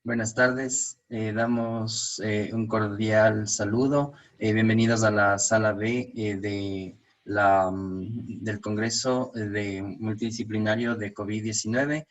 Buenas tardes, damos un cordial saludo. Bienvenidos a la sala B del Congreso Multidisciplinario de COVID-19.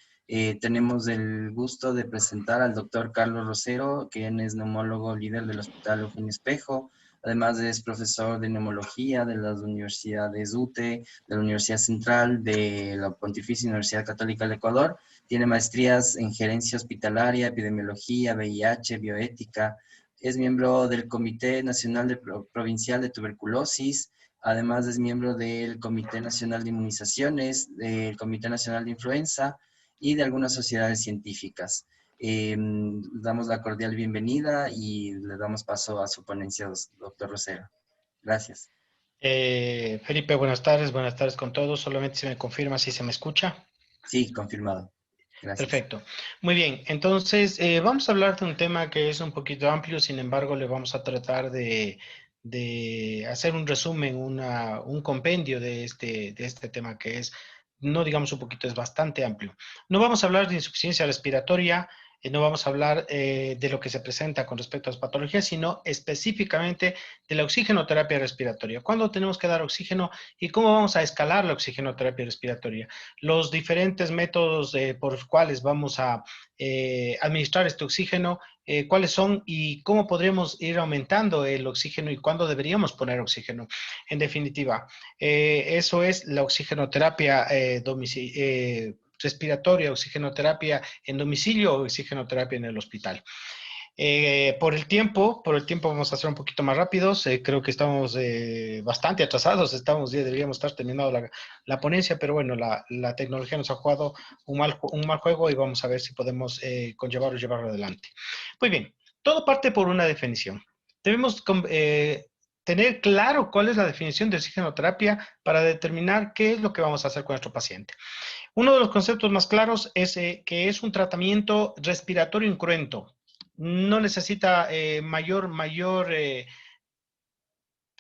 Tenemos el gusto de presentar al doctor Carlos Rosero, quien es neumólogo líder del Hospital Eugenio Espejo. Además es profesor de neumología de las universidades UTE, de la Universidad Central, de la Pontificia Universidad Católica del Ecuador. Tiene maestrías en gerencia hospitalaria, epidemiología, VIH, bioética. Es miembro del Comité Nacional Provincial de Tuberculosis. Además es miembro del Comité Nacional de Inmunizaciones, del Comité Nacional de Influenza y de algunas sociedades científicas. Damos la cordial bienvenida y le damos paso a su ponencia, doctor Rosero. Gracias. Felipe, buenas tardes con todos. Solamente se me confirma si se me escucha. Sí, confirmado. Gracias. Perfecto. Muy bien, entonces vamos a hablar de un tema que es un poquito amplio, sin embargo le vamos a tratar de hacer un resumen, un compendio de este tema que es, no digamos un poquito, es bastante amplio. No vamos a hablar de insuficiencia respiratoria, no vamos a hablar de lo que se presenta con respecto a las patologías, sino específicamente de la oxigenoterapia respiratoria. ¿Cuándo tenemos que dar oxígeno y cómo vamos a escalar la oxigenoterapia respiratoria? Los diferentes métodos por los cuales vamos a administrar este oxígeno, cuáles son y cómo podremos ir aumentando el oxígeno y cuándo deberíamos poner oxígeno. En definitiva, eso es la oxigenoterapia respiratoria, oxigenoterapia en domicilio o oxigenoterapia en el hospital. Por el tiempo vamos a hacer un poquito más rápidos. Creo que estamos bastante atrasados. Deberíamos estar terminando la ponencia, pero bueno, la tecnología nos ha jugado un mal juego y vamos a ver si podemos llevarlo adelante. Muy bien, todo parte por una definición. Debemos tener claro cuál es la definición de oxigenoterapia para determinar qué es lo que vamos a hacer con nuestro paciente. Uno de los conceptos más claros es que es un tratamiento respiratorio incruento. No necesita mayor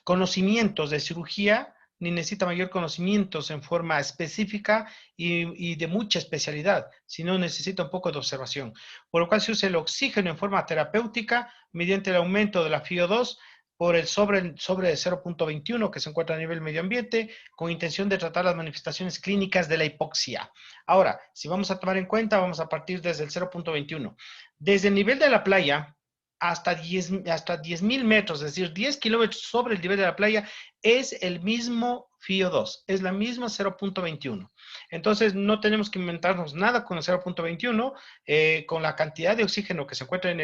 conocimientos de cirugía, ni necesita mayor conocimientos en forma específica y de mucha especialidad, sino necesita un poco de observación. Por lo cual se usa el oxígeno en forma terapéutica mediante el aumento de la FiO2 por el sobre de 0.21 que se encuentra a nivel medio ambiente, con intención de tratar las manifestaciones clínicas de la hipoxia. Ahora, si vamos a tomar en cuenta, vamos a partir desde el 0.21. Desde el nivel de la playa hasta 10.000 metros, es decir, 10 kilómetros sobre el nivel de la playa, es el mismo FiO2, es la misma 0.21. Entonces, no tenemos que inventarnos nada con el 0.21, con la cantidad de oxígeno que se encuentra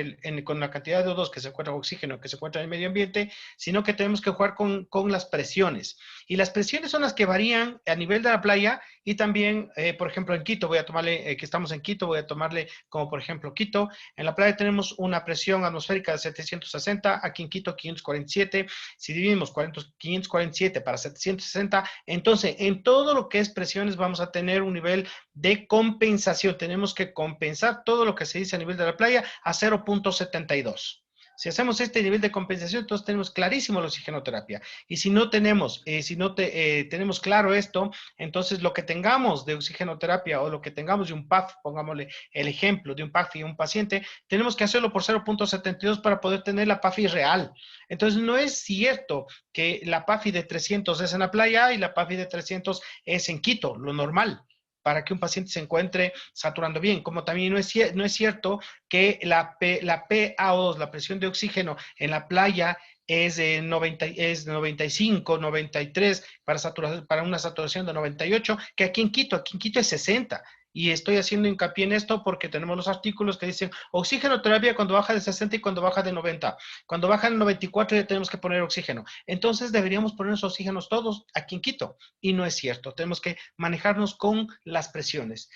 con la cantidad de O2 que se encuentra en oxígeno que se encuentra en el medio ambiente, sino que tenemos que jugar con las presiones. Y las presiones son las que varían a nivel de la playa y también, por ejemplo, en Quito, voy a tomarle, que estamos en Quito, voy a tomarle como por ejemplo Quito. En la playa tenemos una presión atmosférica de 760, aquí en Quito 547. Si dividimos 547 para 760, entonces en todo lo que es presiones vamos a tener un nivel de compensación. Tenemos que compensar todo lo que se dice a nivel de la playa a 0.72. Si hacemos este nivel de compensación, entonces tenemos clarísimo la oxigenoterapia. Y si no tenemos, tenemos claro esto, entonces lo que tengamos de oxigenoterapia o lo que tengamos de un PAF, pongámosle el ejemplo de un PAF y un paciente, tenemos que hacerlo por 0.72 para poder tener la PAFI real. Entonces no es cierto que la PAFI de 300 es en la playa y la PAFI de 300 es en Quito, lo normal, para que un paciente se encuentre saturando bien. Como también no es cierto que la PaO2, la presión de oxígeno en la playa, es de 95, 93 para una saturación de 98, que aquí en Quito es 60. Y estoy haciendo hincapié en esto porque tenemos los artículos que dicen oxigenoterapia cuando baja de 60 y cuando baja de 90. Cuando baja de 94 ya tenemos que poner oxígeno. Entonces deberíamos poner los oxígenos todos aquí en Quito. Y no es cierto. Tenemos que manejarnos con las presiones.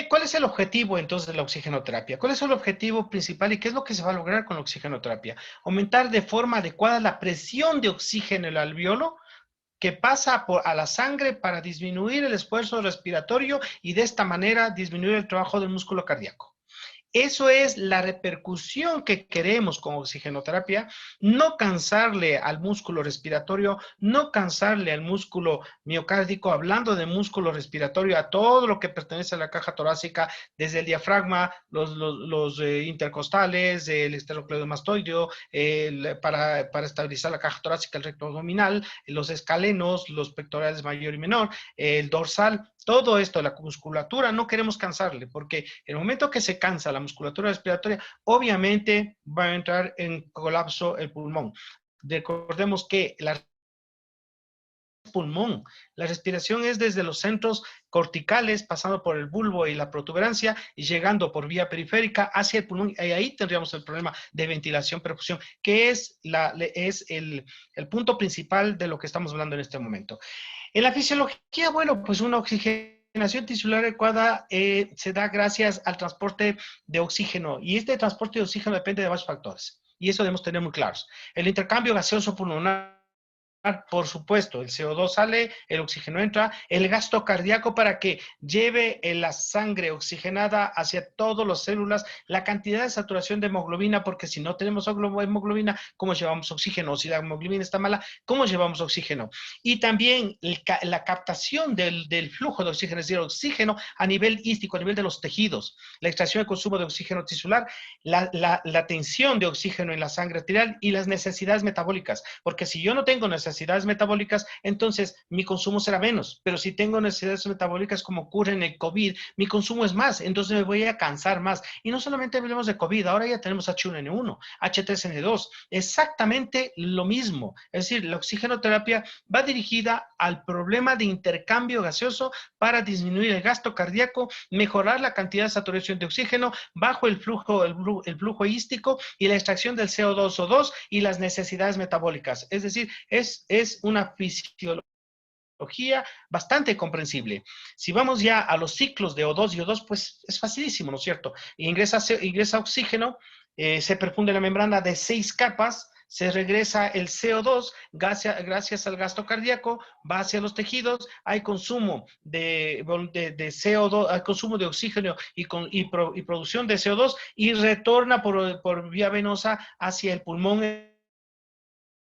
¿Cuál es el objetivo entonces de la oxigenoterapia? ¿Cuál es el objetivo principal y qué es lo que se va a lograr con la oxigenoterapia? Aumentar de forma adecuada la presión de oxígeno en el alveolo que pasa a la sangre para disminuir el esfuerzo respiratorio y de esta manera disminuir el trabajo del músculo cardíaco. Eso es la repercusión que queremos con oxigenoterapia, no cansarle al músculo respiratorio, no cansarle al músculo miocárdico, hablando de músculo respiratorio, a todo lo que pertenece a la caja torácica, desde el diafragma, los intercostales, el esternocleidomastoideo, para estabilizar la caja torácica, el recto abdominal, los escalenos, los pectorales mayor y menor, el dorsal, todo esto, la musculatura, no queremos cansarle, porque en el momento que se cansa la musculatura respiratoria, obviamente va a entrar en colapso el pulmón. Recordemos que la pulmón. La respiración es desde los centros corticales, pasando por el bulbo y la protuberancia y llegando por vía periférica hacia el pulmón. Y ahí tendríamos el problema de ventilación, perfusión, que es el punto principal de lo que estamos hablando en este momento. En la fisiología, bueno, pues una oxigenación tisular adecuada se da gracias al transporte de oxígeno. Y este transporte de oxígeno depende de varios factores. Y eso debemos tener muy claros. El intercambio gaseoso pulmonar, por supuesto, el CO2 sale, el oxígeno entra, el gasto cardíaco para que lleve la sangre oxigenada hacia todas las células, la cantidad de saturación de hemoglobina, porque si no tenemos hemoglobina, ¿cómo llevamos oxígeno? Si la hemoglobina está mala, ¿cómo llevamos oxígeno? Y también la captación del flujo de oxígeno, es decir, oxígeno a nivel ístico, a nivel de los tejidos, la extracción y consumo de oxígeno tisular, la tensión de oxígeno en la sangre arterial y las necesidades metabólicas, porque si yo no tengo necesidades metabólicas, entonces mi consumo será menos. Pero si tengo necesidades metabólicas como ocurre en el COVID, mi consumo es más, entonces me voy a cansar más. Y no solamente hablemos de COVID, ahora ya tenemos H1N1, H3N2, exactamente lo mismo. Es decir, la oxigenoterapia va dirigida al problema de intercambio gaseoso para disminuir el gasto cardíaco, mejorar la cantidad de saturación de oxígeno, bajo el flujo ístico y la extracción del CO2 O2 y las necesidades metabólicas. Es decir, es una fisiología bastante comprensible. Si vamos ya a los ciclos de O2 y O2, pues es facilísimo, ¿no es cierto? Ingresa oxígeno, se perfunde la membrana de 6 capas, se regresa el CO2 gracias al gasto cardíaco, va hacia los tejidos, hay consumo de CO2, hay consumo de oxígeno y producción de CO2 y retorna por vía venosa hacia el pulmón,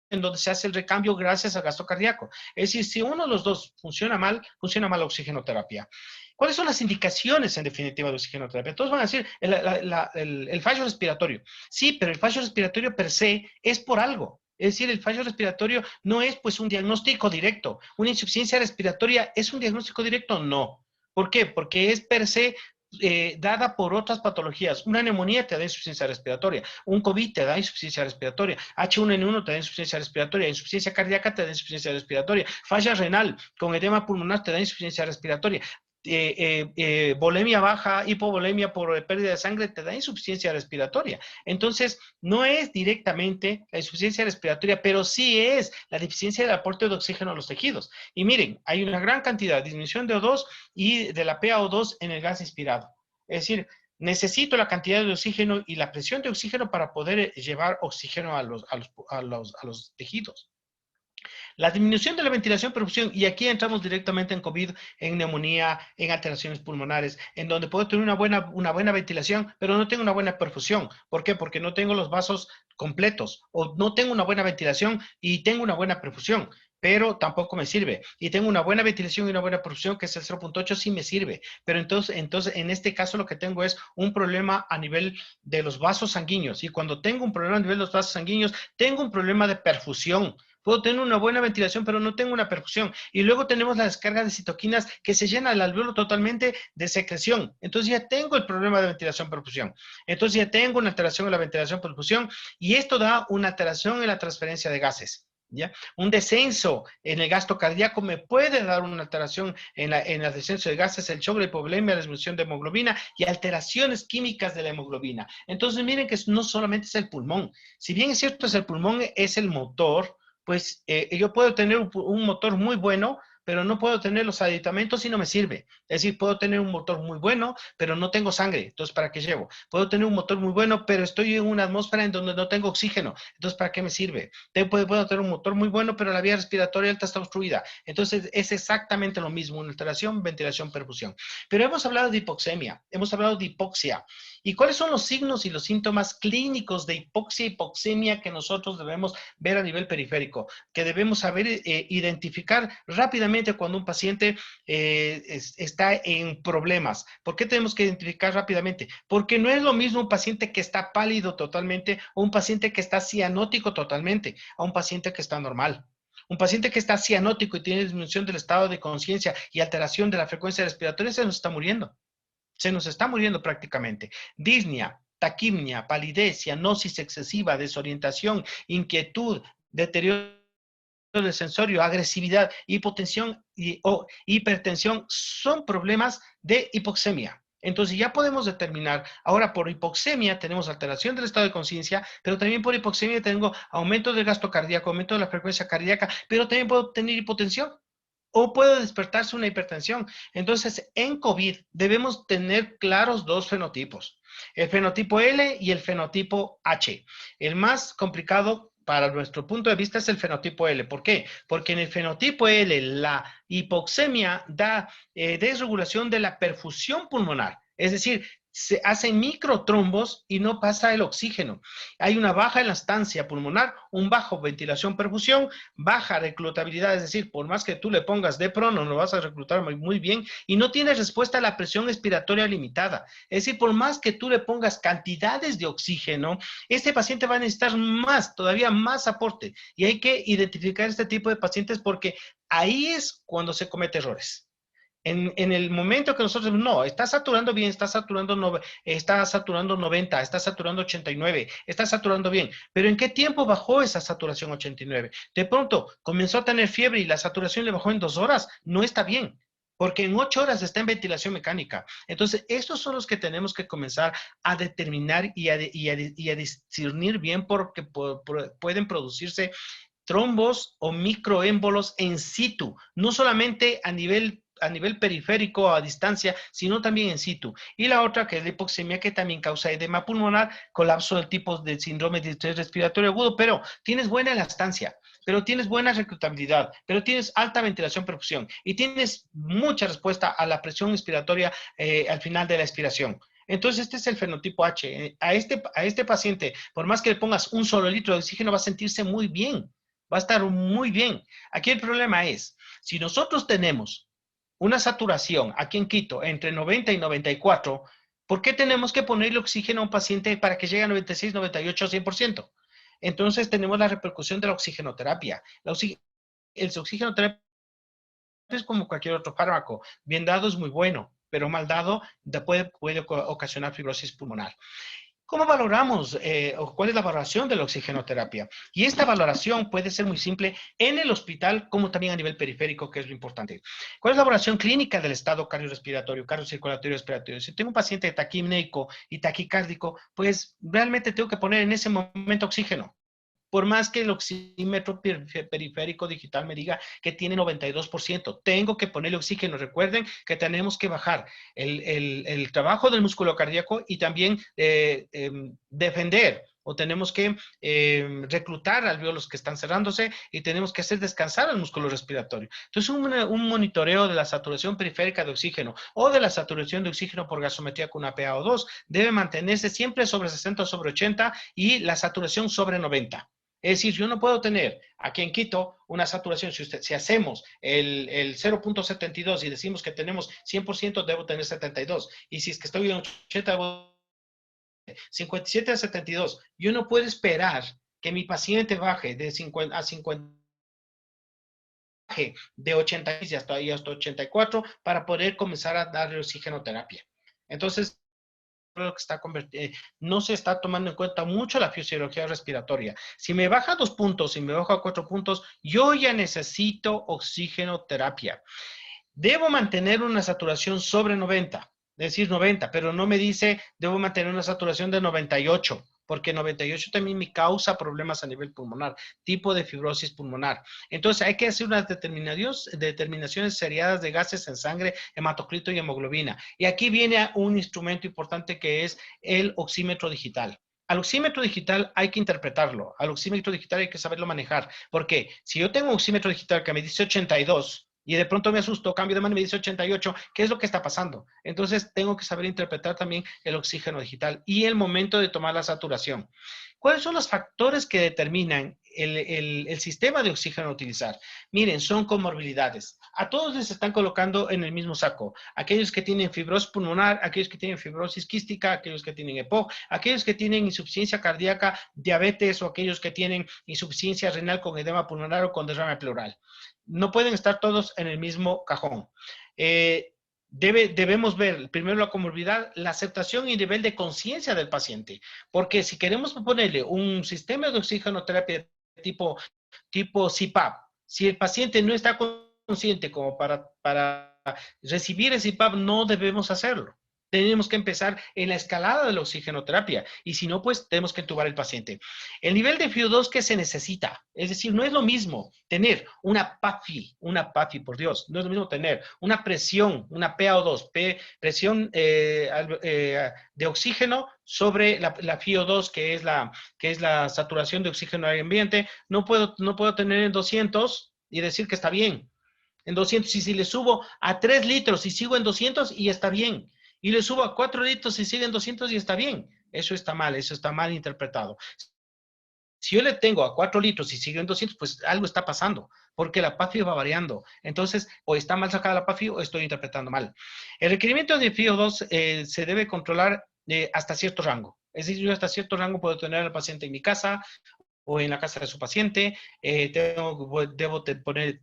en donde se hace el recambio gracias al gasto cardíaco. Es decir, si uno de los dos funciona mal la oxigenoterapia. ¿Cuáles son las indicaciones, en definitiva, de oxigenoterapia? Todos van a decir el fallo respiratorio. Sí, pero el fallo respiratorio per se es por algo. Es decir, el fallo respiratorio no es pues un diagnóstico directo. ¿Una insuficiencia respiratoria es un diagnóstico directo? No. ¿Por qué? Porque es per se dada por otras patologías. Una neumonía te da insuficiencia respiratoria, un COVID te da insuficiencia respiratoria, H1N1 te da insuficiencia respiratoria, insuficiencia cardíaca te da insuficiencia respiratoria, falla renal con edema pulmonar te da insuficiencia respiratoria. Volemia baja, hipovolemia por pérdida de sangre te da insuficiencia respiratoria. Entonces, no es directamente la insuficiencia respiratoria, pero sí es la deficiencia del aporte de oxígeno a los tejidos. Y miren, hay una gran cantidad de disminución de O2 y de la PaO2 en el gas inspirado. Es decir, necesito la cantidad de oxígeno y la presión de oxígeno para poder llevar oxígeno a los tejidos. La disminución de la ventilación perfusión, y aquí entramos directamente en COVID, en neumonía, en alteraciones pulmonares, en donde puedo tener una buena ventilación, pero no tengo una buena perfusión. ¿Por qué? Porque no tengo los vasos completos, o no tengo una buena ventilación y tengo una buena perfusión, pero tampoco me sirve. Y tengo una buena ventilación y una buena perfusión, que es el 0.8, sí me sirve. Pero entonces, en este caso lo que tengo es un problema a nivel de los vasos sanguíneos. Y cuando tengo un problema a nivel de los vasos sanguíneos, tengo un problema de perfusión. Puedo tener una buena ventilación, pero no tengo una perfusión. Y luego tenemos la descarga de citoquinas que se llena el alveolo totalmente de secreción. Entonces ya tengo el problema de ventilación-perfusión. Entonces ya tengo una alteración en la ventilación-perfusión y esto da una alteración en la transferencia de gases. ¿Ya? Un descenso en el gasto cardíaco me puede dar una alteración en el descenso de gases, el shock, la hipovolemia, la disminución de hemoglobina y alteraciones químicas de la hemoglobina. Entonces miren que no solamente es el pulmón. Si bien es cierto, es el pulmón, es el motor, pues yo puedo tener un motor muy bueno, pero no puedo tener los aditamentos y no me sirve. Es decir, puedo tener un motor muy bueno, pero no tengo sangre. Entonces, ¿para qué llevo? Puedo tener un motor muy bueno, pero estoy en una atmósfera en donde no tengo oxígeno. Entonces, ¿para qué me sirve? Puedo tener un motor muy bueno, pero la vía respiratoria alta está obstruida. Entonces, es exactamente lo mismo, una alteración, ventilación, perfusión. Pero hemos hablado de hipoxemia, hemos hablado de hipoxia. ¿Y cuáles son los signos y los síntomas clínicos de hipoxia y hipoxemia que nosotros debemos ver a nivel periférico? Que debemos saber identificar rápidamente cuando un paciente está en problemas. ¿Por qué tenemos que identificar rápidamente? Porque no es lo mismo un paciente que está pálido totalmente o un paciente que está cianótico totalmente a un paciente que está normal. Un paciente que está cianótico y tiene disminución del estado de conciencia y alteración de la frecuencia respiratoria se nos está muriendo. Se nos está muriendo prácticamente. Disnea, taquimia, palidez, cianosis excesiva, desorientación, inquietud, deterioro del sensorio, agresividad, hipotensión o hipertensión son problemas de hipoxemia. Entonces ya podemos determinar, ahora por hipoxemia tenemos alteración del estado de conciencia, pero también por hipoxemia tengo aumento del gasto cardíaco, aumento de la frecuencia cardíaca, pero también puedo tener hipotensión o puede despertarse una hipertensión. Entonces, en COVID debemos tener claros dos fenotipos, el fenotipo L y el fenotipo H. El más complicado para nuestro punto de vista es el fenotipo L. ¿Por qué? Porque en el fenotipo L la hipoxemia da desregulación de la perfusión pulmonar. Es decir, se hacen microtrombos y no pasa el oxígeno. Hay una baja elastancia pulmonar, un bajo ventilación-perfusión, baja reclutabilidad, es decir, por más que tú le pongas Depro, no lo vas a reclutar muy bien y no tienes respuesta a la presión expiratoria limitada. Es decir, por más que tú le pongas cantidades de oxígeno, este paciente va a necesitar más, todavía más aporte y hay que identificar este tipo de pacientes porque ahí es cuando se cometen errores. En el momento que nosotros, no, está saturando bien, está saturando 90, está saturando 89, está saturando bien, pero ¿en qué tiempo bajó esa saturación 89? De pronto comenzó a tener fiebre y la saturación le bajó en 2 horas, no está bien, porque en 8 horas está en ventilación mecánica. Entonces, estos son los que tenemos que comenzar a determinar y a discernir bien porque pueden producirse trombos o microémbolos en situ, no solamente a nivel periférico o a distancia, sino también en situ. Y la otra, que es la hipoxemia, que también causa edema pulmonar, colapso del tipo de síndrome de estrés respiratorio agudo, pero tienes buena elastancia, pero tienes buena reclutabilidad, pero tienes alta ventilación perfusión y tienes mucha respuesta a la presión expiratoria al final de la expiración. Entonces, este es el fenotipo H. A este paciente, por más que le pongas un solo litro de oxígeno, va a sentirse muy bien. Va a estar muy bien. Aquí el problema es, si nosotros tenemos una saturación aquí en Quito entre 90 y 94, ¿por qué tenemos que ponerle oxígeno a un paciente para que llegue a 96, 98, 100%? Entonces tenemos la repercusión de la oxigenoterapia. El oxigenoterapia es como cualquier otro fármaco. Bien dado es muy bueno, pero mal dado puede ocasionar fibrosis pulmonar. ¿Cómo valoramos o cuál es la valoración de la oxigenoterapia? Y esta valoración puede ser muy simple en el hospital como también a nivel periférico, que es lo importante. ¿Cuál es la valoración clínica del estado cardiorrespiratorio, cardiocirculatorio respiratorio? Si tengo un paciente taquimnéico y taquicárdico, pues realmente tengo que poner en ese momento oxígeno. Por más que el oxímetro periférico digital me diga que tiene 92%, tengo que ponerle oxígeno. Recuerden que tenemos que bajar el trabajo del músculo cardíaco y también defender o tenemos que reclutar alvéolos que están cerrándose y tenemos que hacer descansar al músculo respiratorio. Entonces, un monitoreo de la saturación periférica de oxígeno o de la saturación de oxígeno por gasometría con una PaO2 debe mantenerse siempre sobre 60 o sobre 80 y la saturación sobre 90. Es decir, yo no puedo tener aquí en Quito una saturación, si hacemos el 0.72 y decimos que tenemos 100%, debo tener 72. Y si es que estoy en 80, debo 57 a 72. Yo no puedo esperar que mi paciente baje de 50 a 50, de 86 hasta 84 para poder comenzar a darle oxigenoterapia. Entonces, lo que no se está tomando en cuenta mucho la fisiología respiratoria. Si me baja 2 puntos, si me baja 4 puntos, yo ya necesito oxigenoterapia. Debo mantener una saturación sobre 90, es decir, 90, pero no me dice, debo mantener una saturación de 98. porque 98 también me causa problemas a nivel pulmonar, tipo de fibrosis pulmonar. Entonces hay que hacer unas determinaciones seriadas de gases en sangre, hematocrito y hemoglobina. Y aquí viene un instrumento importante que es el oxímetro digital. Al oxímetro digital hay que interpretarlo, al oxímetro digital hay que saberlo manejar, porque si yo tengo un oxímetro digital que me dice 82 y de pronto me asusto, cambio de mano y me dice 88, ¿qué es lo que está pasando? Entonces tengo que saber interpretar también el oxígeno digital y el momento de tomar la saturación. ¿Cuáles son los factores que determinan el sistema de oxígeno a utilizar? Miren, son comorbilidades. A todos les están colocando en el mismo saco. Aquellos que tienen fibrosis pulmonar, aquellos que tienen fibrosis quística, aquellos que tienen EPOC, aquellos que tienen insuficiencia cardíaca, diabetes o aquellos que tienen insuficiencia renal con edema pulmonar o con derrame pleural. No pueden estar todos en el mismo cajón. Debemos ver primero la comorbilidad, la aceptación y nivel de conciencia del paciente, porque si queremos ponerle un sistema de oxigenoterapia tipo CPAP, si el paciente no está consciente como para recibir el CPAP, no debemos hacerlo. Tenemos que empezar en la escalada de la oxigenoterapia y si no, pues tenemos que entubar al paciente. El nivel de FiO2 que se necesita, es decir, no es lo mismo tener una PAFI, por Dios, no es lo mismo tener una presión, una PaO2, presión de oxígeno sobre la FiO2, que es la saturación de oxígeno en el ambiente. No puedo tener en 200 y decir que está bien. En 200, y si le subo a 3 litros y sigo en 200 y está bien. Y le subo a 4 litros y sigue en 200 y está bien. Eso está mal interpretado. Si yo le tengo a 4 litros y sigue en 200, pues algo está pasando, porque la PAFI va variando. Entonces, o está mal sacada la PAFI o estoy interpretando mal. El requerimiento de FiO2 se debe controlar hasta cierto rango. Es decir, yo hasta cierto rango puedo tener al paciente en mi casa o en la casa de su paciente, debo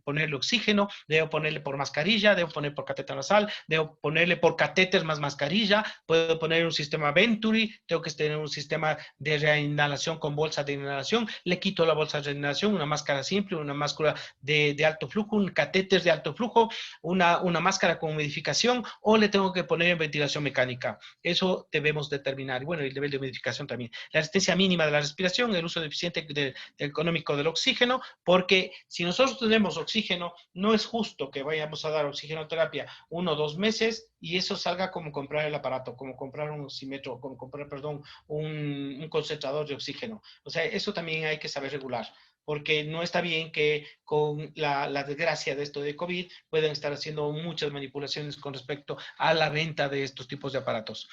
ponerle oxígeno, debo ponerle por mascarilla, debo poner por catéter nasal, debo ponerle por catéter más mascarilla, puedo poner un sistema Venturi, tengo que tener un sistema de reinhalación con bolsa de inhalación, le quito la bolsa de inhalación, una máscara simple, una máscara de alto flujo, un catéter de alto flujo, una máscara con humidificación, o le tengo que poner en ventilación mecánica. Eso debemos determinar. Y bueno, el nivel de humidificación también. La resistencia mínima de la respiración, el uso deficiente económico del oxígeno, porque si nosotros tenemos oxígeno, no es justo que vayamos a dar oxigenoterapia 1 o 2 meses y eso salga como comprar el aparato, como comprar un oxímetro, como comprar, perdón, un concentrador de oxígeno. O sea, eso también hay que saber regular, porque no está bien que con la desgracia de esto de COVID puedan estar haciendo muchas manipulaciones con respecto a la venta de estos tipos de aparatos.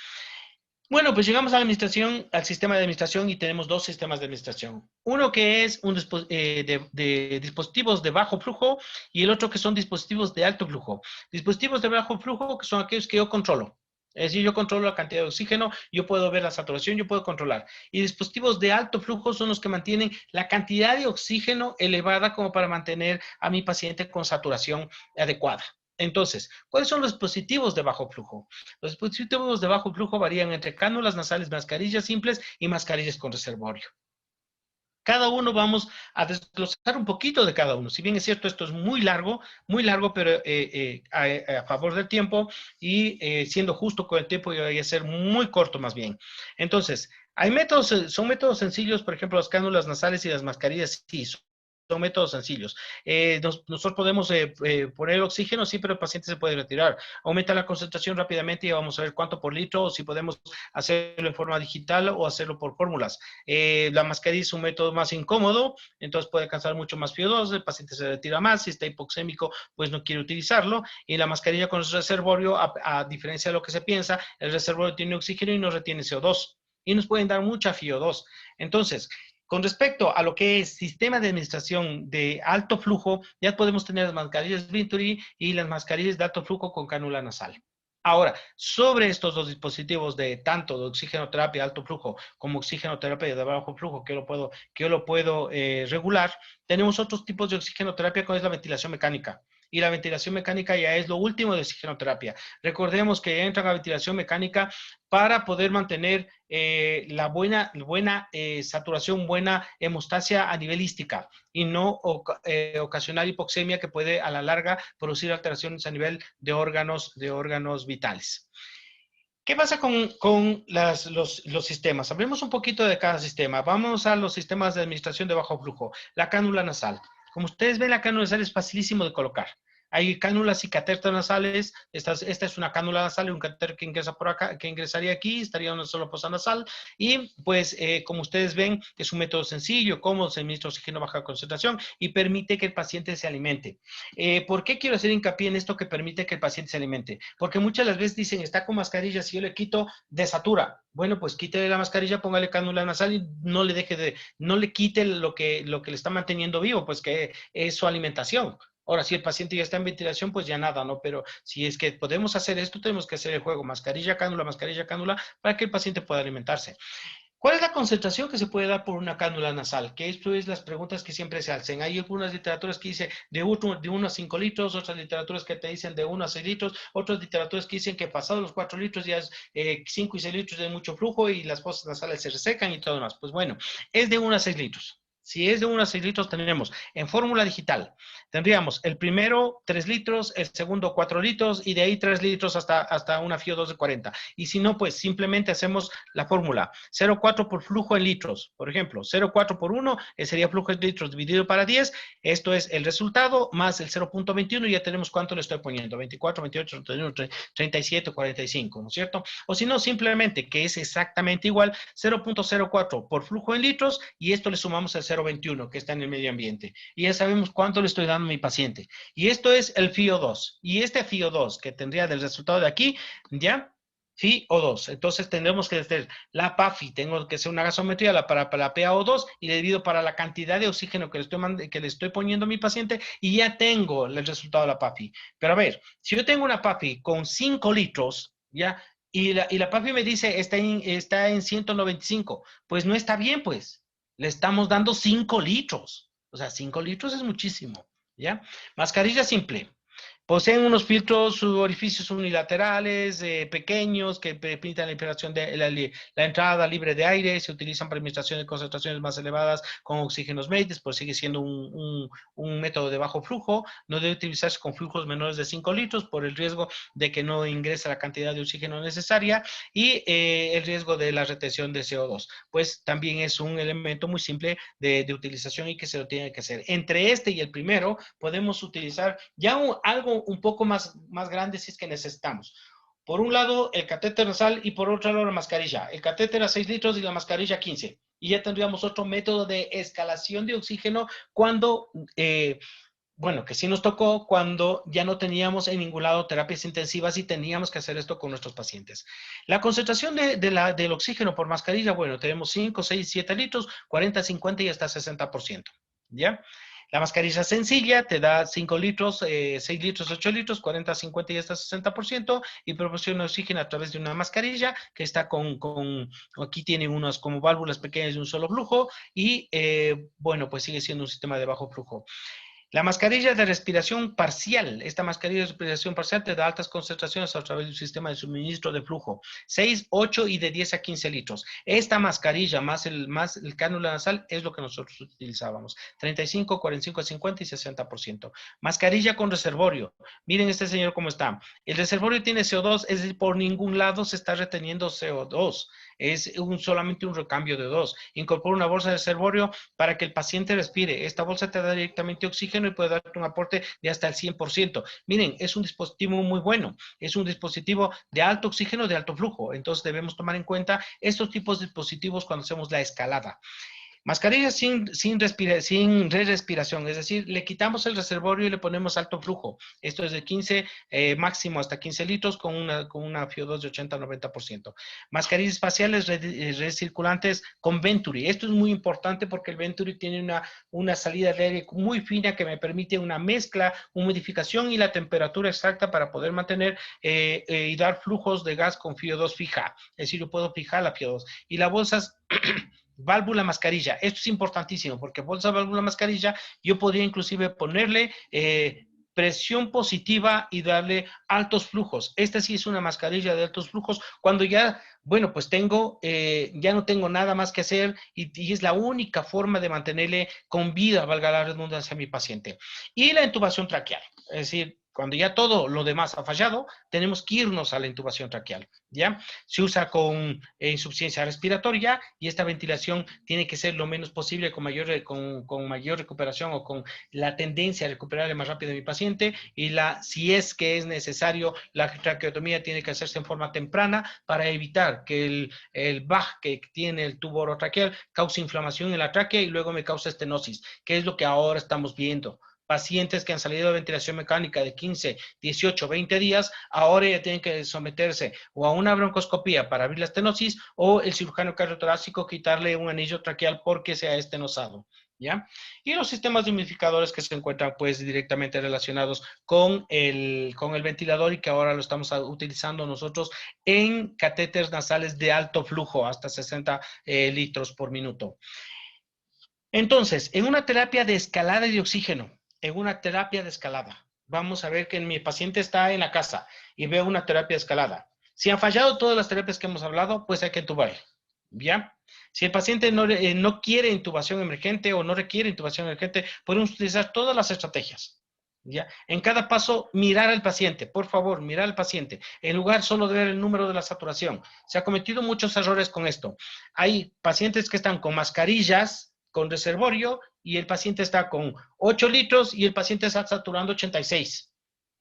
Bueno, pues llegamos a la administración, al sistema de administración y tenemos dos sistemas de administración. Uno que es de dispositivos de bajo flujo y el otro que son dispositivos de alto flujo. Dispositivos de bajo flujo que son aquellos que yo controlo. Es decir, yo controlo la cantidad de oxígeno, yo puedo ver la saturación, yo puedo controlar. Y dispositivos de alto flujo son los que mantienen la cantidad de oxígeno elevada como para mantener a mi paciente con saturación adecuada. Entonces, ¿cuáles son los dispositivos de bajo flujo? Los dispositivos de bajo flujo varían entre cánulas nasales, mascarillas simples y mascarillas con reservorio. Cada uno vamos a desglosar un poquito de cada uno. Si bien es cierto, esto es muy largo, pero a favor del tiempo y siendo justo con el tiempo, yo voy a ser muy corto más bien. Entonces, hay métodos, son métodos sencillos, por ejemplo, las cánulas nasales y las mascarillas, sí, son métodos sencillos. Nosotros podemos poner el oxígeno, sí, pero el paciente se puede retirar. Aumenta la concentración rápidamente y vamos a ver cuánto por litro, o si podemos hacerlo en forma digital o hacerlo por fórmulas. La mascarilla es un método más incómodo, entonces puede alcanzar mucho más FiO2, el paciente se retira más, si está hipoxémico, pues no quiere utilizarlo. Y la mascarilla con el reservorio, a diferencia de lo que se piensa, el reservorio tiene oxígeno y no retiene CO2. Y nos pueden dar mucha FiO2. Entonces, con respecto a lo que es sistema de administración de alto flujo, ya podemos tener las mascarillas Venturi y las mascarillas de alto flujo con cánula nasal. Ahora, sobre estos dos dispositivos de tanto de oxigenoterapia de alto flujo como oxigenoterapia de bajo flujo, que yo lo puedo regular, tenemos otros tipos de oxigenoterapia, como es la ventilación mecánica. Y la ventilación mecánica ya es lo último de oxigenoterapia. Recordemos que entra la ventilación mecánica para poder mantener la buena saturación, buena hemostasia a nivelística y no ocasionar hipoxemia que puede a la larga producir alteraciones a nivel de órganos vitales. ¿Qué pasa con los sistemas? Hablemos un poquito de cada sistema. Vamos a los sistemas de administración de bajo flujo. La cánula nasal. Como ustedes ven, la cánula nasal es facilísimo de colocar. Hay cánulas y catéteres nasales. Esta es una cánula nasal y un catéter que ingresa por acá, que ingresaría aquí, estaría una sola fosa nasal. Y pues, como ustedes ven, es un método sencillo, cómodo, se administra oxígeno a baja concentración y permite que el paciente se alimente. ¿Por qué quiero hacer hincapié en esto que permite que el paciente se alimente? Porque muchas de las veces dicen, está con mascarilla, si yo le quito, desatura. Bueno, pues quítele la mascarilla, póngale cánula nasal y no le quite lo que le está manteniendo vivo, pues que es su alimentación. Ahora, si el paciente ya está en ventilación, pues ya nada, ¿no? Pero si es que podemos hacer esto, tenemos que hacer el juego mascarilla, cánula, para que el paciente pueda alimentarse. ¿Cuál es la concentración que se puede dar por una cánula nasal? Que esto es las preguntas que siempre se hacen. Hay algunas literaturas que dicen de 1 a 5 litros, otras literaturas que te dicen de 1 a 6 litros, otras literaturas que dicen que pasados los 4 litros ya es 5 y 6 litros de mucho flujo y las fosas nasales se resecan y todo demás. Pues bueno, es de 1 a 6 litros. Si es de 1 a 6 litros, tenemos en fórmula digital, tendríamos el primero 3 litros, el segundo 4 litros y de ahí 3 litros hasta una FIO2 de 40. Y si no, pues simplemente hacemos la fórmula 0,4 por flujo en litros. Por ejemplo, 0,4 por 1 sería flujo en litros dividido para 10. Esto es el resultado más el 0,21 y ya tenemos cuánto le estoy poniendo. 24, 28, 31, 37, 45, ¿no es cierto? O si no, simplemente que es exactamente igual 0,04 por flujo en litros y esto le sumamos el 0,21 que está en el medio ambiente. Y ya sabemos cuánto le estoy dando a mi paciente. Y esto es el FiO2. Y este FiO2 que tendría del resultado de aquí, ¿ya? FiO2. Entonces tendremos que hacer la PAFI, tengo que hacer una gasometría para la PaO2 y le divido para la cantidad de oxígeno que le estoy poniendo a mi paciente y ya tengo el resultado de la PAFI. Pero a ver, si yo tengo una PAFI con 5 litros, ¿ya? Y la PAFI me dice está en 195, pues no está bien, pues. Le estamos dando 5 litros. O sea, 5 litros es muchísimo, ¿ya? Mascarilla simple. Poseen unos filtros orificios unilaterales pequeños que permitan la infiltración de la entrada libre de aire. Se utilizan para administración de concentraciones más elevadas con oxígenos medios, pues sigue siendo un método de bajo flujo. No debe utilizarse con flujos menores de 5 litros por el riesgo de que no ingrese la cantidad de oxígeno necesaria y el riesgo de la retención de CO2. Pues también es un elemento muy simple de utilización y que se lo tiene que hacer. Entre este y el primero podemos utilizar ya algo un poco más grande si es que necesitamos. Por un lado, el catéter nasal y por otro lado, la mascarilla. El catéter a 6 litros y la mascarilla a 15. Y ya tendríamos otro método de escalación de oxígeno cuando, bueno, que sí nos tocó cuando ya no teníamos en ningún lado terapias intensivas y teníamos que hacer esto con nuestros pacientes. La concentración del oxígeno por mascarilla, bueno, tenemos 5, 6, 7 litros, 40, 50 y hasta 60%. ¿Ya? La mascarilla sencilla te da 5 litros, 6 litros, 8 litros, 40, 50 y hasta 60% y proporciona oxígeno a través de una mascarilla que está aquí tiene unas como válvulas pequeñas de un solo flujo y bueno, pues sigue siendo un sistema de bajo flujo. La mascarilla de respiración parcial. Esta mascarilla de respiración parcial te da altas concentraciones a través de un sistema de suministro de flujo. 6, 8 y de 10 a 15 litros. Esta mascarilla más el cánula nasal es lo que nosotros utilizábamos. 35, 45, 50 y 60%. Mascarilla con reservorio. Miren este señor cómo está. El reservorio tiene CO2, es decir, por ningún lado se está reteniendo CO2. Es solamente un recambio de 2. Incorpora una bolsa de reservorio para que el paciente respire. Esta bolsa te da directamente oxígeno y puede darte un aporte de hasta el 100%. Miren, es un dispositivo muy bueno. Es un dispositivo de alto oxígeno, de alto flujo. Entonces debemos tomar en cuenta estos tipos de dispositivos cuando hacemos la escalada. Mascarilla sin re-respiración, es decir, le quitamos el reservorio y le ponemos alto flujo. Esto es de 15, máximo hasta 15 litros con una FiO2 de 80 a 90%. Mascarillas faciales recirculantes con Venturi. Esto es muy importante porque el Venturi tiene una salida de aire muy fina que me permite una mezcla, humidificación y la temperatura exacta para poder mantener y dar flujos de gas con FiO2 fija. Es decir, yo puedo fijar la FiO2. Y las bolsas válvula mascarilla. Esto es importantísimo porque bolsa, válvula, mascarilla, yo podría inclusive ponerle presión positiva y darle altos flujos. Esta sí es una mascarilla de altos flujos cuando ya, bueno, pues ya no tengo nada más que hacer y es la única forma de mantenerle con vida, valga la redundancia, a mi paciente. Y la intubación traqueal, es decir, Cuando ya todo lo demás ha fallado, tenemos que irnos a la intubación traqueal, ¿ya? Se usa con insuficiencia respiratoria y esta ventilación tiene que ser lo menos posible con mayor recuperación o con la tendencia a recuperar más rápido a mi paciente y si es que es necesario, la traqueotomía tiene que hacerse en forma temprana para evitar que el BAG que tiene el tubo orotraqueal cause inflamación en la tráquea y luego me causa estenosis, que es lo que ahora estamos viendo. Pacientes que han salido de ventilación mecánica de 15, 18, 20 días, ahora ya tienen que someterse o a una broncoscopía para abrir la estenosis o el cirujano cardiotorácico quitarle un anillo traqueal porque se ha estenosado, ¿ya? Y los sistemas humidificadores que se encuentran pues directamente relacionados con el ventilador y que ahora lo estamos utilizando nosotros en catéteres nasales de alto flujo, hasta 60 litros por minuto. Entonces, en una terapia de escalada de oxígeno, vamos a ver que mi paciente está en la casa y veo una terapia de escalada. Si han fallado todas las terapias que hemos hablado, pues hay que intubar. ¿Ya? Si el paciente no quiere intubación emergente o no requiere intubación emergente, podemos utilizar todas las estrategias. ¿Ya? En cada paso, mirar al paciente, por favor, mirar al paciente, en lugar solo de ver el número de la saturación. Se han cometido muchos errores con esto. Hay pacientes que están con mascarillas, con reservorio, y el paciente está con 8 litros y el paciente está saturando 86.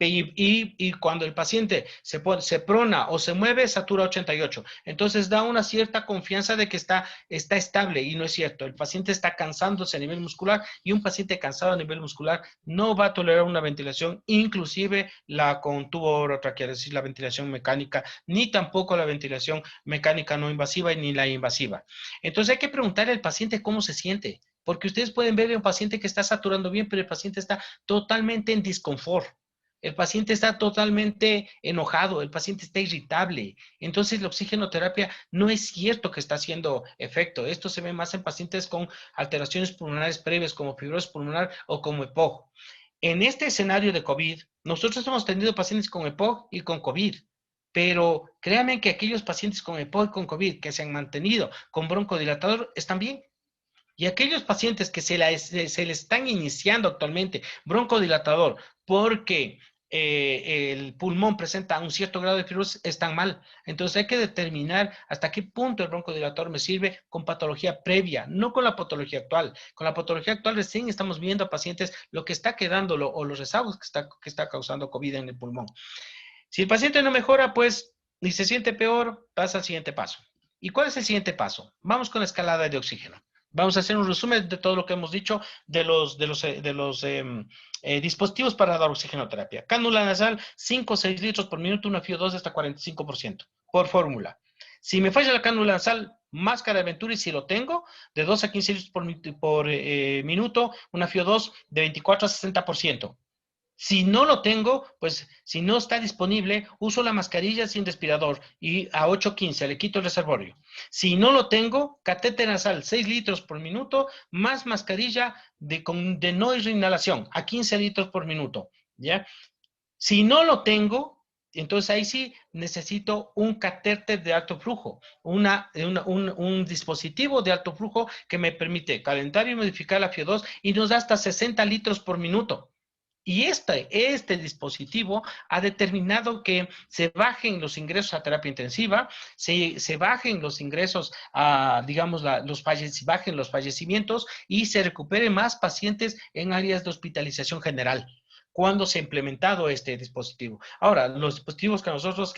Y cuando el paciente se prona o se mueve, satura 88. Entonces da una cierta confianza de que está estable y no es cierto. El paciente está cansándose a nivel muscular y un paciente cansado a nivel muscular no va a tolerar una ventilación, inclusive la con tubo orotraqueal, es decir, la ventilación mecánica, ni tampoco la ventilación mecánica no invasiva ni la invasiva. Entonces hay que preguntarle al paciente cómo se siente, porque ustedes pueden ver a un paciente que está saturando bien, pero el paciente está totalmente en disconfort. El paciente está totalmente enojado, el paciente está irritable. Entonces, la oxigenoterapia no es cierto que está haciendo efecto. Esto se ve más en pacientes con alteraciones pulmonares previas, como fibrosis pulmonar o como EPOC. En este escenario de COVID, nosotros hemos tenido pacientes con EPOC y con COVID. Pero créanme que aquellos pacientes con EPOC y con COVID que se han mantenido con broncodilatador están bien. Y aquellos pacientes que se le están iniciando actualmente broncodilatador porque el pulmón presenta un cierto grado de fibrosis, están mal. Entonces hay que determinar hasta qué punto el broncodilatador me sirve con patología previa, no con la patología actual. Con la patología actual recién estamos viendo a pacientes lo que está quedando o los rezagos que está causando COVID en el pulmón. Si el paciente no mejora, pues, ni se siente peor, pasa al siguiente paso. ¿Y cuál es el siguiente paso? Vamos con la escalada de oxígeno. Vamos a hacer un resumen de todo lo que hemos dicho de los dispositivos para dar oxigenoterapia. Cánula nasal, 5 o 6 litros por minuto, una FiO2 hasta 45% por fórmula. Si me falla la cánula nasal, máscara de Venturi, si lo tengo, de 2 a 15 litros por minuto, una FiO2 de 24 a 60%. Si no lo tengo, pues si no está disponible, uso la mascarilla sin respirador y a 8:15 le quito el reservorio. Si no lo tengo, catéter nasal 6 litros por minuto más mascarilla de no inhalación a 15 litros por minuto. ¿Ya? Si no lo tengo, entonces ahí sí necesito un catéter de alto flujo, un dispositivo de alto flujo que me permite calentar y modificar la FiO2 y nos da hasta 60 litros por minuto. Y este dispositivo ha determinado que se bajen los ingresos a terapia intensiva, se bajen los ingresos a, digamos, bajen los fallecimientos y se recuperen más pacientes en áreas de hospitalización general cuando se ha implementado este dispositivo. Ahora, los dispositivos que nosotros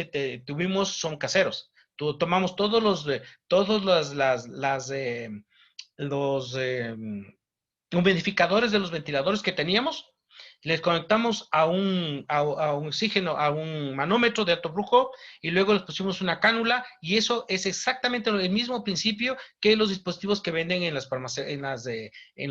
tuvimos son caseros. Tomamos todos los humidificadores de los ventiladores que teníamos, les conectamos a un oxígeno, a un manómetro de alto flujo y luego les pusimos una cánula y eso es exactamente el mismo principio que los dispositivos que venden en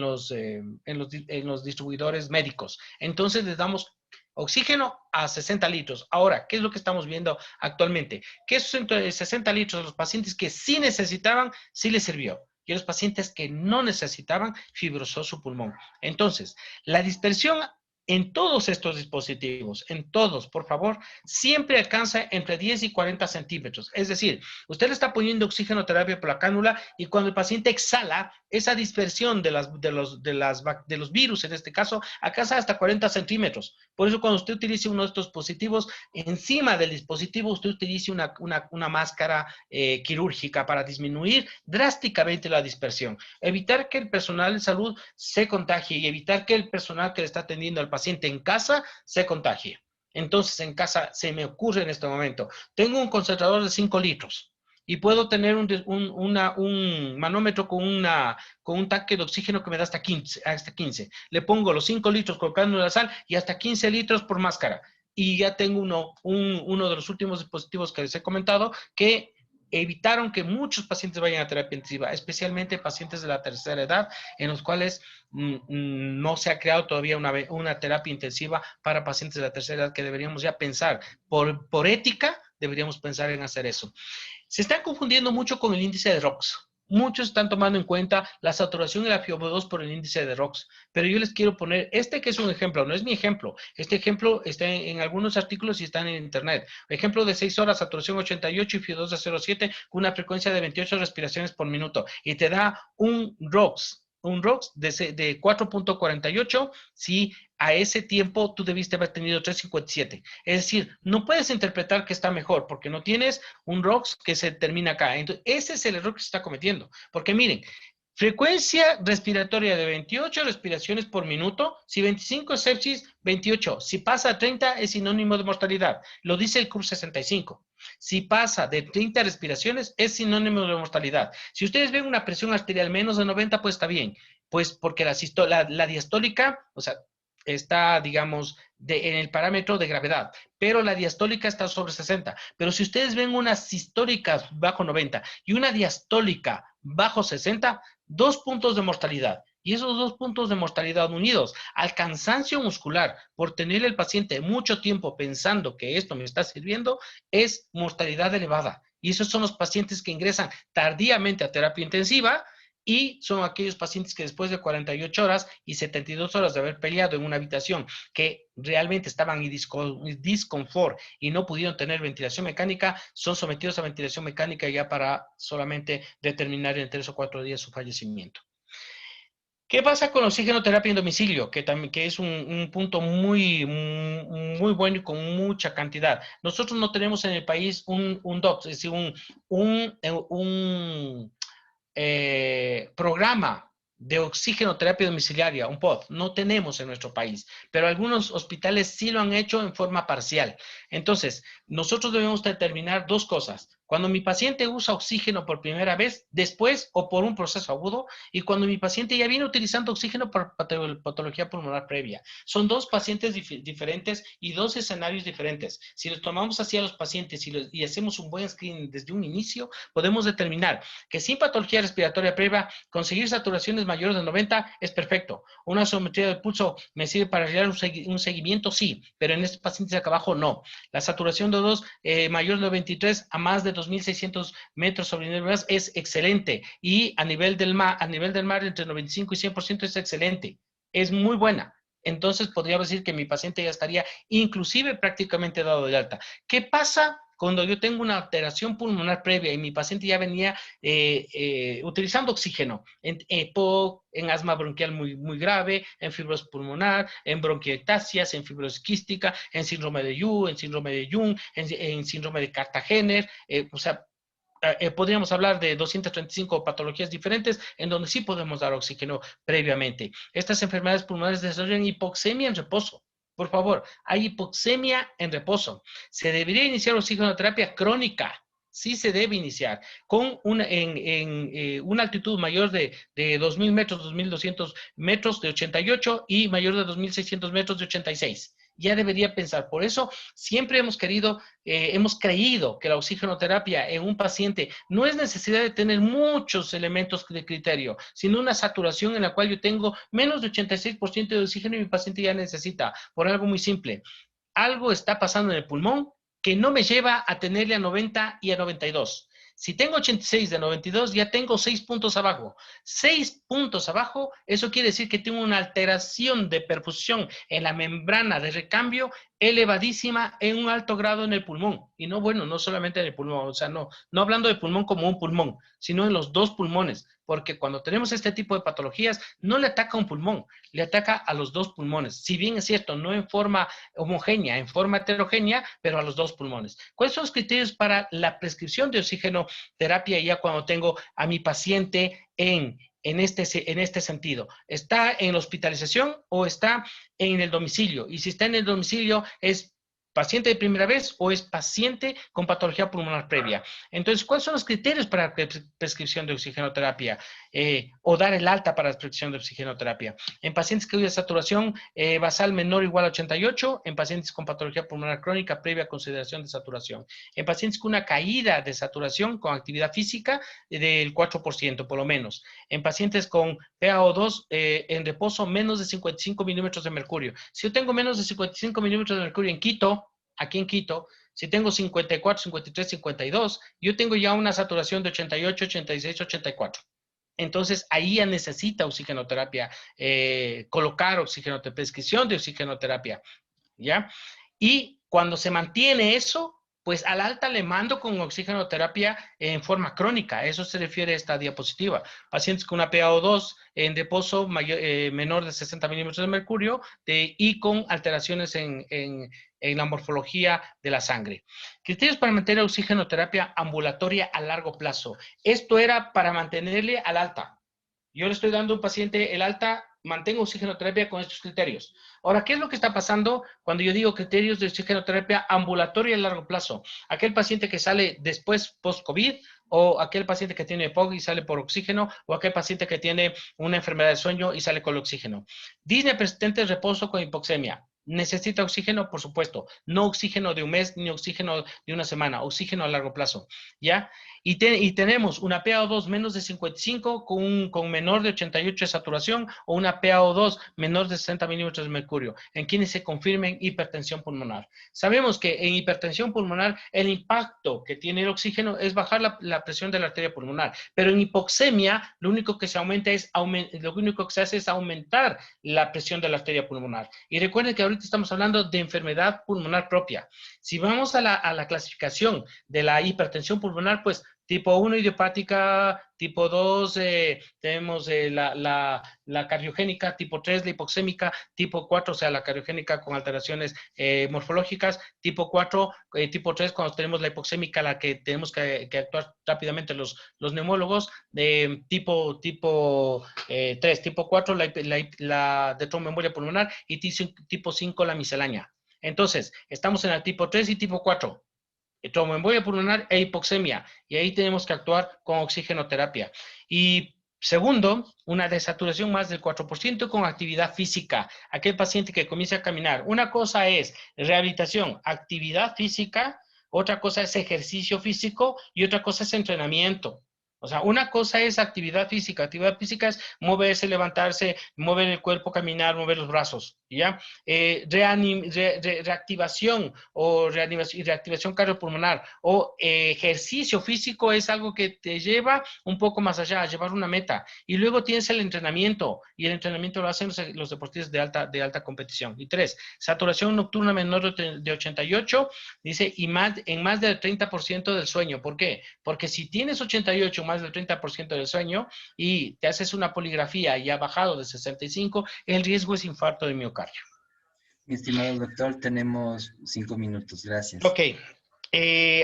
los distribuidores médicos. Entonces les damos oxígeno a 60 litros. Ahora, ¿qué es lo que estamos viendo actualmente? Que esos 60 litros de los pacientes que sí necesitaban, sí les sirvió. Y a los pacientes que no necesitaban, fibrosó su pulmón. Entonces, la dispersión en todos estos dispositivos, en todos, por favor, siempre alcanza entre 10 y 40 centímetros. Es decir, usted le está poniendo oxigenoterapia por la cánula y cuando el paciente exhala, esa dispersión de los virus, en este caso, alcanza hasta 40 centímetros. Por eso cuando usted utilice uno de estos dispositivos, encima del dispositivo usted utilice una máscara quirúrgica para disminuir drásticamente la dispersión. Evitar que el personal de salud se contagie y evitar que el personal que le está atendiendo al paciente en casa se contagie. Entonces, en casa se me ocurre en este momento, tengo un concentrador de 5 litros y puedo tener un manómetro con un tanque de oxígeno que me da hasta 15. Le pongo los 5 litros colocando la sal y hasta 15 litros por máscara. Y ya tengo uno de los últimos dispositivos que les he comentado que evitaron que muchos pacientes vayan a terapia intensiva, especialmente pacientes de la tercera edad, en los cuales no se ha creado todavía una terapia intensiva para pacientes de la tercera edad, que deberíamos ya pensar, por ética, deberíamos pensar en hacer eso. Se están confundiendo mucho con el índice de ROX. Muchos están tomando en cuenta la saturación y la FiO2 por el índice de ROX, pero yo les quiero poner que es un ejemplo, no es mi ejemplo. Este ejemplo está en algunos artículos y están en internet. Ejemplo de 6 horas, saturación 88 y FiO2 de 0,7 con una frecuencia de 28 respiraciones por minuto. Y te da un ROX de 4.48 si a ese tiempo tú debiste haber tenido 3.57. Es decir, no puedes interpretar que está mejor porque no tienes un ROX que se termina acá. Entonces, ese es el error que se está cometiendo. Porque miren, frecuencia respiratoria de 28 respiraciones por minuto. Si 25 es sepsis, 28. Si pasa a 30 es sinónimo de mortalidad. Lo dice el CUR 65. Si pasa de 30 respiraciones es sinónimo de mortalidad. Si ustedes ven una presión arterial menos de 90, pues está bien. Pues porque la diastólica, o sea, está, digamos, en el parámetro de gravedad, pero la diastólica está sobre 60. Pero si ustedes ven unas sistólicas bajo 90 y una diastólica bajo 60, 2 puntos de mortalidad. Y esos 2 puntos de mortalidad unidos al cansancio muscular por tener el paciente mucho tiempo pensando que esto me está sirviendo, es mortalidad elevada. Y esos son los pacientes que ingresan tardíamente a terapia intensiva, y son aquellos pacientes que después de 48 horas y 72 horas de haber peleado en una habitación que realmente estaban en disconfort y no pudieron tener ventilación mecánica, son sometidos a ventilación mecánica ya para solamente determinar en 3 o 4 días su fallecimiento. ¿Qué pasa con oxigenoterapia en domicilio? Que es un punto muy bueno y con mucha cantidad. Nosotros no tenemos en el país un DOCS, es decir, un programa de oxigenoterapia domiciliaria, un POD, no tenemos en nuestro país, pero algunos hospitales sí lo han hecho en forma parcial. Entonces, nosotros debemos determinar 2 cosas. Cuando mi paciente usa oxígeno por primera vez, después o por un proceso agudo, y cuando mi paciente ya viene utilizando oxígeno por patología pulmonar previa. Son 2 pacientes diferentes y 2 escenarios diferentes. Si los tomamos así a los pacientes y hacemos un buen screening desde un inicio, podemos determinar que sin patología respiratoria previa, conseguir saturaciones mayores de 90 es perfecto. Una oximetría del pulso me sirve para realizar un seguimiento, sí, pero en estos pacientes de acá abajo no. La saturación de O2 mayor de 23 a más de 2.600 metros sobre el nivel del mar es excelente, y a nivel del mar entre 95 y 100% es excelente, es muy buena. Entonces podría decir que mi paciente ya estaría inclusive prácticamente dado de alta. ¿Qué pasa cuando yo tengo una alteración pulmonar previa y mi paciente ya venía utilizando oxígeno en EPOC, en asma bronquial muy grave, en fibrosis pulmonar, en bronquiectasias, en fibrosis quística, en síndrome de Yu, en síndrome de Jung, en síndrome de Cartagener, o sea, podríamos hablar de 235 patologías diferentes en donde sí podemos dar oxígeno previamente. Estas enfermedades pulmonares desarrollan hipoxemia en reposo. Por favor, hay hipoxemia en reposo. Se debería iniciar oxigenoterapia crónica. Sí se debe iniciar con una altitud mayor de 2.000 metros, 2.200 metros de 88 y mayor de 2.600 metros de 86. Ya debería pensar. Por eso siempre hemos creído que la oxigenoterapia en un paciente no es necesidad de tener muchos elementos de criterio, sino una saturación en la cual yo tengo menos de 86% de oxígeno y mi paciente ya necesita, por algo muy simple. Algo está pasando en el pulmón que no me lleva a tenerle a 90 y a 92. Si tengo 86 de 92, ya tengo 6 puntos abajo. 6 puntos abajo, eso quiere decir que tengo una alteración de perfusión en la membrana de recambio elevadísima en un alto grado en el pulmón. Y no, bueno, no solamente en el pulmón, o sea, no hablando de pulmón como un pulmón, sino en los dos pulmones, porque cuando tenemos este tipo de patologías, no le ataca a un pulmón, le ataca a los dos pulmones. Si bien es cierto, no en forma homogénea, en forma heterogénea, pero a los dos pulmones. ¿Cuáles son los criterios para la prescripción de oxigenoterapia ya cuando tengo a mi paciente en este sentido? ¿Está en la hospitalización o está en el domicilio? Y si está en el domicilio, ¿es paciente de primera vez o es paciente con patología pulmonar previa? Entonces, ¿cuáles son los criterios para la prescripción de oxigenoterapia o dar el alta para la prescripción de oxigenoterapia? En pacientes cuya saturación basal menor o igual a 88, en pacientes con patología pulmonar crónica previa consideración de saturación, en pacientes con una caída de saturación con actividad física del 4% por lo menos, en pacientes con PaO2 en reposo menos de 55 milímetros de mercurio. Si yo tengo menos de 55 milímetros de mercurio en Quito, aquí en Quito, si tengo 54, 53, 52, yo tengo ya una saturación de 88, 86, 84. Entonces, ahí ya necesita oxigenoterapia, colocar oxigenoterapia, prescripción de oxigenoterapia, ¿ya? Y cuando se mantiene eso, pues al alta le mando con oxigenoterapia en forma crónica. Eso se refiere a esta diapositiva. Pacientes con una PaO2 en reposo menor de 60 milímetros de mercurio y con alteraciones en la morfología de la sangre. Criterios para mantener oxigenoterapia ambulatoria a largo plazo. Esto era para mantenerle al alta. Yo le estoy dando a un paciente el alta, mantengo oxigenoterapia con estos criterios. Ahora, ¿qué es lo que está pasando cuando yo digo criterios de oxigenoterapia ambulatoria a largo plazo? Aquel paciente que sale después post-COVID, o aquel paciente que tiene EPOC y sale por oxígeno, o aquel paciente que tiene una enfermedad de sueño y sale con el oxígeno. Disnea persistente de reposo con hipoxemia. ¿Necesita oxígeno? Por supuesto. No oxígeno de un mes ni oxígeno de una semana, oxígeno a largo plazo, ¿ya? Y tenemos una PaO2 menos de 55 con menor de 88 de saturación o una PaO2 menor de 60 milímetros de mercurio, en quienes se confirmen hipertensión pulmonar. Sabemos que en hipertensión pulmonar el impacto que tiene el oxígeno es bajar la presión de la arteria pulmonar, pero en hipoxemia lo único que se hace es aumentar la presión de la arteria pulmonar. Y recuerden que ahorita estamos hablando de enfermedad pulmonar propia. Si vamos a la clasificación de la hipertensión pulmonar, pues tipo 1 idiopática, tipo 2 tenemos la cardiogénica, tipo 3 la hipoxémica, tipo 4, o sea, la cardiogénica con alteraciones morfológicas, tipo 4, tipo 3 cuando tenemos la hipoxémica, la que tenemos que actuar rápidamente los neumólogos, tipo 3, tipo 4 la de tromboembolia pulmonar y tipo 5 la miscelánea. Entonces, estamos en el tipo 3 y tipo 4. Tromboembolia pulmonar e hipoxemia. Y ahí tenemos que actuar con oxigenoterapia. Y segundo, una desaturación más del 4% con actividad física. Aquel paciente que comienza a caminar. Una cosa es rehabilitación, actividad física, otra cosa es ejercicio físico y otra cosa es entrenamiento. O sea, una cosa es actividad física es moverse, levantarse, mover el cuerpo, caminar, mover los brazos, ¿ya? Reactivación o reactivación cardiopulmonar o ejercicio físico es algo que te lleva un poco más allá, a llevar una meta. Y luego tienes el entrenamiento, y el entrenamiento lo hacen los deportistas de alta competición. Y 3, saturación nocturna menor de 88, dice, y en más del 30% del sueño. ¿Por qué? Porque si tienes 88, más del 30% del sueño, y te haces una poligrafía y ha bajado de 65, el riesgo es infarto de miocardio. Mi estimado doctor, tenemos 5 minutos. Gracias. Ok.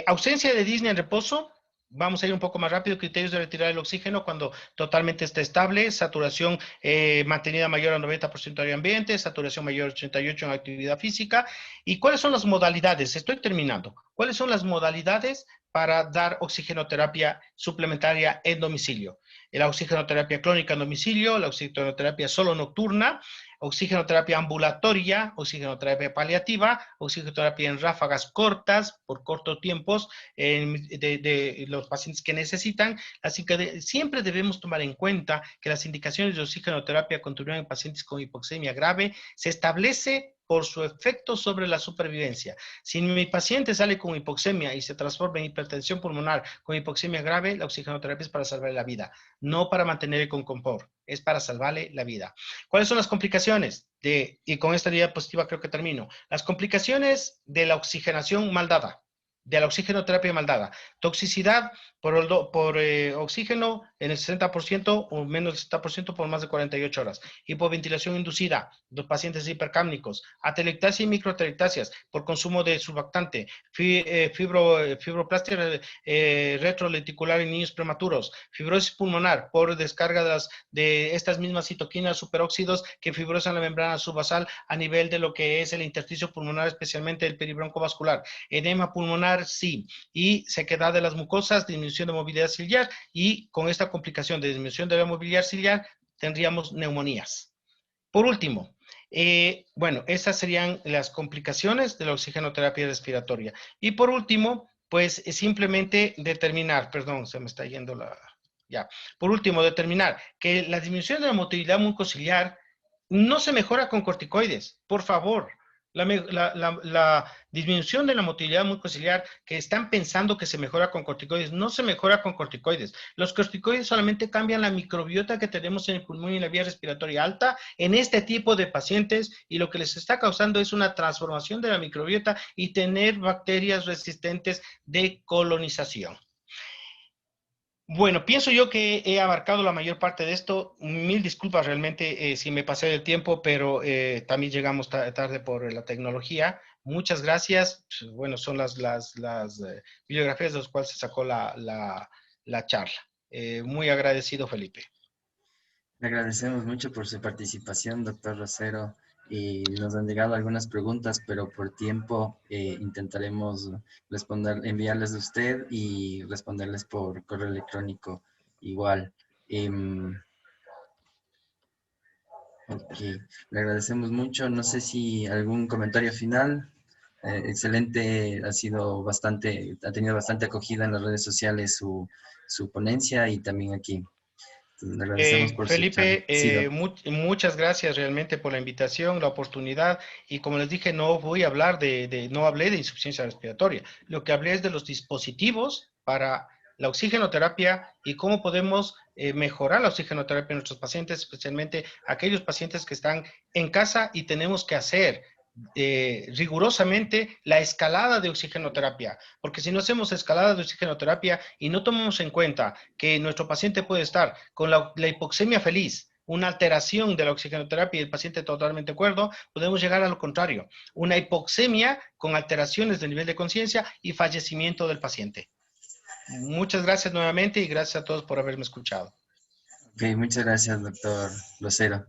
Ausencia de disnea en reposo. Vamos a ir un poco más rápido. Criterios de retirar el oxígeno cuando totalmente está estable. Saturación mantenida mayor al 90% de ambiente. Saturación mayor al 88% en actividad física. ¿Y cuáles son las modalidades? Estoy terminando. ¿Cuáles son las modalidades para dar oxigenoterapia suplementaria en domicilio? La oxigenoterapia crónica en domicilio, la oxigenoterapia solo nocturna, oxigenoterapia ambulatoria, oxigenoterapia paliativa, oxigenoterapia en ráfagas cortas, por cortos tiempos, de los pacientes que necesitan. Así que siempre debemos tomar en cuenta que las indicaciones de oxigenoterapia continúan en pacientes con hipoxemia grave. Se establece por su efecto sobre la supervivencia. Si mi paciente sale con hipoxemia y se transforma en hipertensión pulmonar con hipoxemia grave, la oxigenoterapia es para salvarle la vida, no para mantenerle con confort, es para salvarle la vida. ¿Cuáles son las complicaciones? Y con esta diapositiva creo que termino. Las complicaciones de la oxigenación mal dada, de la oxigenoterapia mal dada. Toxicidad por oxígeno en el 60% o menos del 60% por más de 48 horas. Hipoventilación inducida, los pacientes hipercámnicos. Atelectasia y microatelectasias por consumo de surfactante. Fibroplastia retrolenticular en niños prematuros. Fibrosis pulmonar por descarga de estas mismas citoquinas superóxidos que fibrosan la membrana subbasal a nivel de lo que es el intersticio pulmonar, especialmente el peribronco vascular. Edema pulmonar, sí. Y sequedad de las mucosas, disminución de movilidad ciliar, y con esta complicación de disminución de la movilidad ciliar tendríamos neumonías. Por último, bueno, esas serían las complicaciones de la oxigenoterapia respiratoria. Y por último, pues simplemente determinar, perdón, se me está yendo la... Ya. Por último, determinar que la disminución de la motilidad mucociliar no se mejora con corticoides, por favor. La disminución de la motilidad mucociliar que están pensando que se mejora con corticoides, no se mejora con corticoides. Los corticoides solamente cambian la microbiota que tenemos en el pulmón y en la vía respiratoria alta en este tipo de pacientes, y lo que les está causando es una transformación de la microbiota y tener bacterias resistentes de colonización. Bueno, pienso yo que he abarcado la mayor parte de esto. Mil disculpas realmente si me pasé del tiempo, pero también llegamos tarde por la tecnología. Muchas gracias. Bueno, son las bibliografías de las cuales se sacó la charla. Muy agradecido, Felipe. Le agradecemos mucho por su participación, doctor Rosero, y nos han llegado algunas preguntas, pero por tiempo intentaremos enviarles a usted y responderles por correo electrónico igual. Ok, le agradecemos mucho. No sé si algún comentario final. Excelente, ha tenido bastante acogida en las redes sociales su ponencia y también aquí. Le agradecemos por su charla. Felipe, muchas gracias realmente por la invitación, la oportunidad, y como les dije, no voy a hablar no hablé de insuficiencia respiratoria. Lo que hablé es de los dispositivos para la oxigenoterapia y cómo podemos mejorar la oxigenoterapia en nuestros pacientes, especialmente aquellos pacientes que están en casa y tenemos que hacer rigurosamente la escalada de oxigenoterapia, porque si no hacemos escalada de oxigenoterapia y no tomamos en cuenta que nuestro paciente puede estar con la hipoxemia feliz, una alteración de la oxigenoterapia y el paciente totalmente cuerdo, podemos llegar a lo contrario, una hipoxemia con alteraciones del nivel de conciencia y fallecimiento del paciente. Muchas gracias nuevamente y gracias a todos por haberme escuchado. Ok, muchas gracias, doctor Rosero.